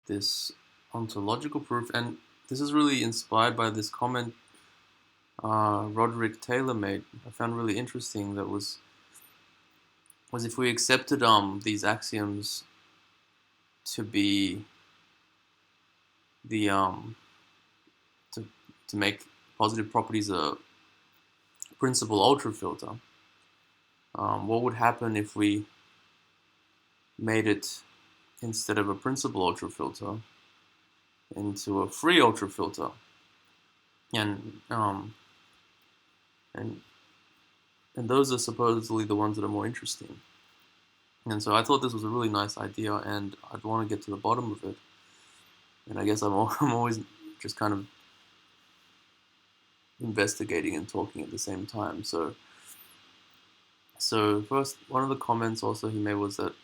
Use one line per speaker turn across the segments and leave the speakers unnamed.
this ontological proof, and this is really inspired by this comment Roderick Taylor made. I found really interesting. That was if we accepted these axioms to be the to to make positive properties a principal ultrafilter, what would happen if we made it, instead of a principal ultrafilter, into a free ultrafilter, and and and those are supposedly the ones that are more interesting. And so I thought this was a really nice idea, and I'd want to get to the bottom of it. And I guess I'm always just kind of investigating and talking at the same time. So first, one of the comments also he made was that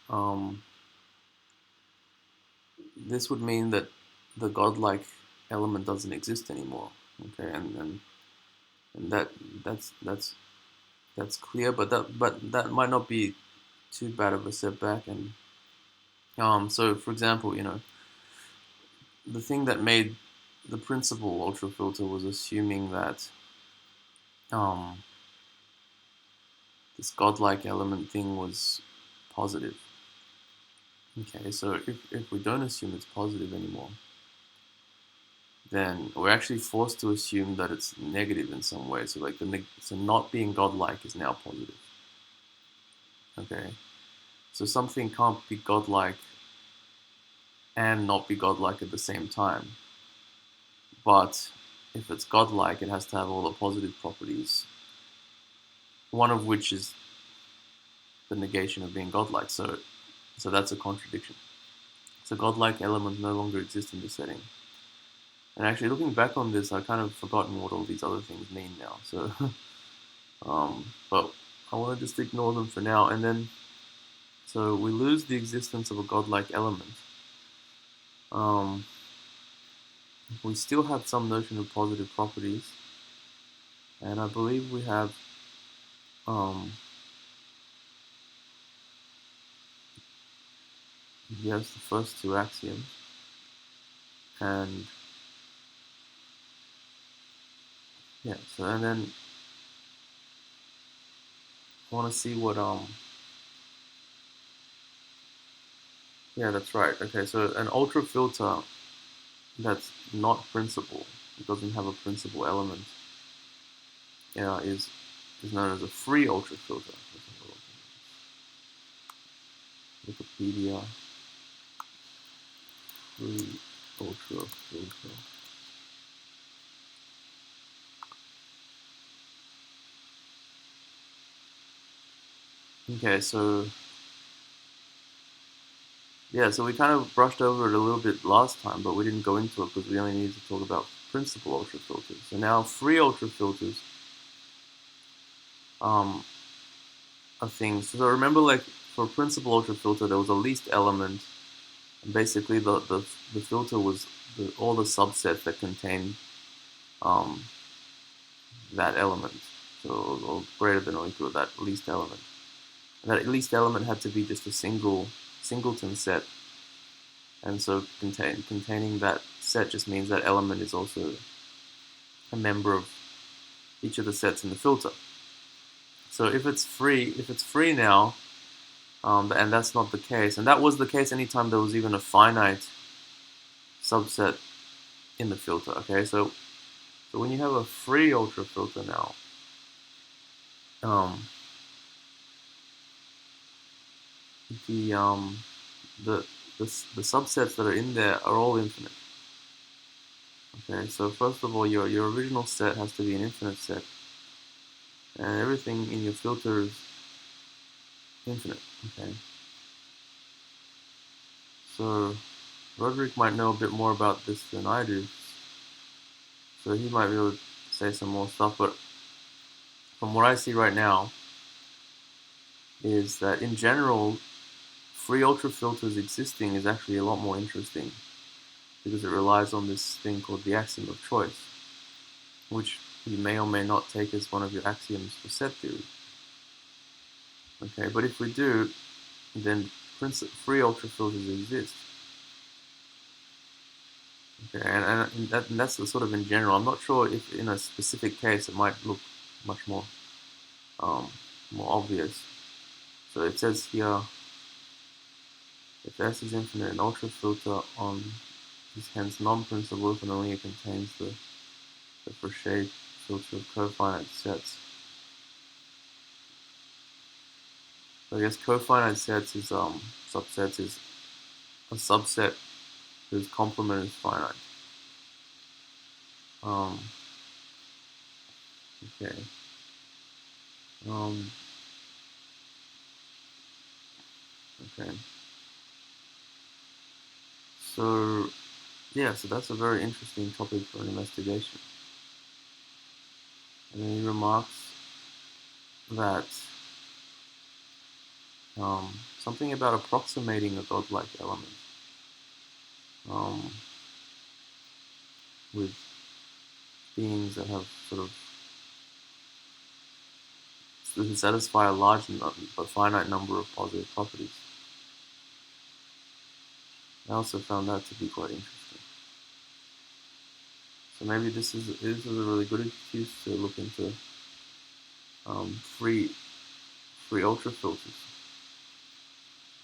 this would mean that the godlike element doesn't exist anymore. Okay, and that's clear, but that might not be too bad of a setback. And so for example, the thing that made the principal ultrafilter was assuming that um, this godlike element thing was positive. Okay, so if we don't assume it's positive anymore, then we're actually forced to assume that it's negative in some way. So like so not being godlike is now positive. Okay, so something can't be godlike and not be godlike at the same time. But if it's godlike, it has to have all the positive properties, one of which is the negation of being godlike. So that's a contradiction. So godlike elements no longer exist in this setting. And actually, looking back on this, I kind of forgotten what all these other things mean now. So, but I want to just ignore them for now. And then, so we lose the existence of a godlike element. Um, we still have some notion of positive properties, and I believe we have um, yes, the first two axioms, and yeah. So and then I want to see what yeah, that's right. Okay, so an ultrafilter that's not principal, it doesn't have a principal element, is known as a free ultrafilter. Wikipedia, free ultrafilter. Okay, so yeah, so we kind of brushed over it a little bit last time, but we didn't go into it because we only needed to talk about principal ultrafilters. So now free ultrafilters um, are things. So remember, like for principal ultrafilter, there was a least element, and basically the filter was all the subsets that contain um, that element, so or greater than or equal to that least element. And that least element had to be just a singleton set, and so containing that set just means that element is also a member of each of the sets in the filter. So if it's free now, and that's not the case, and that was the case anytime there was even a finite subset in the filter. Okay, so when you have a free ultrafilter now, um, the um, the, the subsets that are in there are all infinite. Okay, so first of all, your original set has to be an infinite set, and everything in your filter is infinite. Okay, so Roderick might know a bit more about this than I do, so he might be able to say some more stuff. But from what I see right now, is that in general, free ultrafilters existing is actually a lot more interesting because it relies on this thing called the axiom of choice, which you may or may not take as one of your axioms for set theory. Okay, but if we do, then free ultrafilters exist. Okay, and that's the sort of in general. I'm not sure if in a specific case it might look much um, more obvious. So it says here, if S is infinite, an ultrafilter on is hence non-principal if and only it contains the Frechet filter of cofinite sets. So I guess cofinite sets is subsets is a subset whose complement is finite. Um, okay. Um, okay. So yeah, so that's a very interesting topic for an investigation. And then he remarks that something about approximating a godlike element um, with beings that have sort of who satisfy a large but finite number of positive properties. I also found that to be quite interesting. So maybe this is a really good excuse to look into free ultrafilters.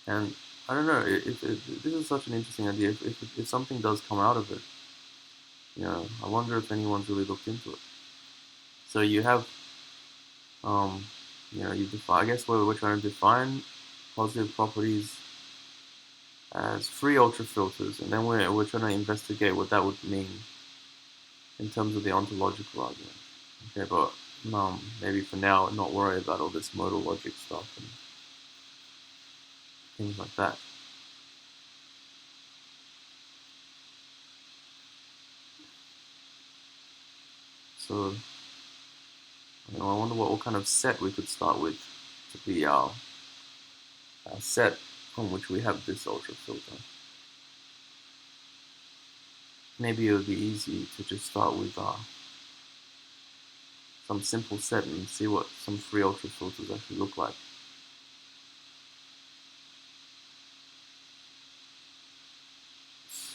And I don't know if this is such an interesting idea. If something does come out of it, I wonder if anyone's really looked into it. So you have, um, you define. I guess we're trying to define positive properties as free ultrafilters, and then we're trying to investigate what that would mean in terms of the ontological argument. Okay, but maybe for now, not worry about all this modal logic stuff and things like that. So, I wonder what kind of set we could start with to be our set on which we have this ultrafilter. Maybe it would be easy to just start with some simple set and see what some free ultrafilters actually look like.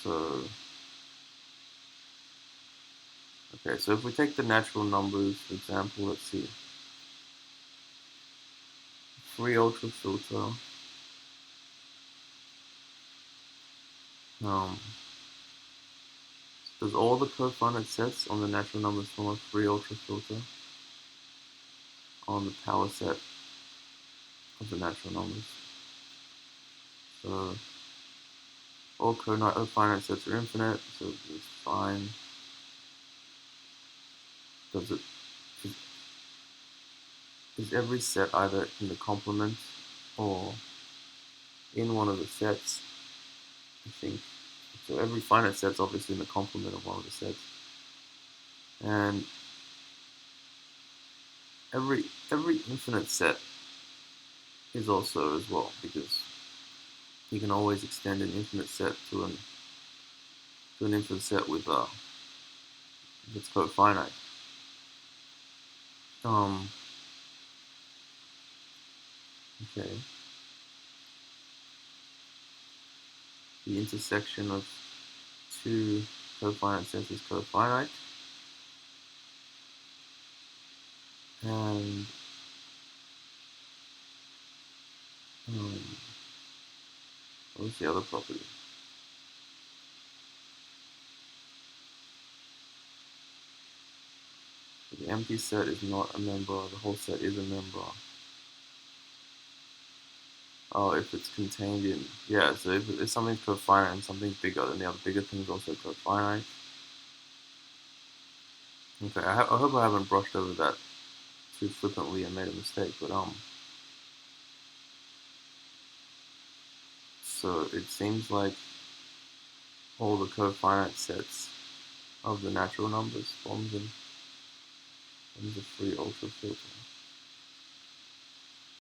So, okay, so if we take the natural numbers, for example, let's see. Free ultrafilter. Um, does all the cofinite sets on the natural numbers form a free ultrafilter on the power set of the natural numbers? So all cofinite sets are infinite, so it's fine. Does it is every set either in the complement or in one of the sets? I think so. Every finite set's obviously in the complement of one of the sets, and every infinite set is also as well, because you can always extend an infinite set to an infinite set with that's cofinite. Um, okay. The intersection of two cofinite sets is cofinite, and um, what was the other property? The empty set is not a member. The whole set is a member. Oh, if it's contained in, yeah, so if something's cofinite and something's bigger, then the other bigger thing's also cofinite. Okay, I hope I haven't brushed over that too flippantly and made a mistake, but so it seems like all the cofinite sets of the natural numbers forms a free ultrafilter.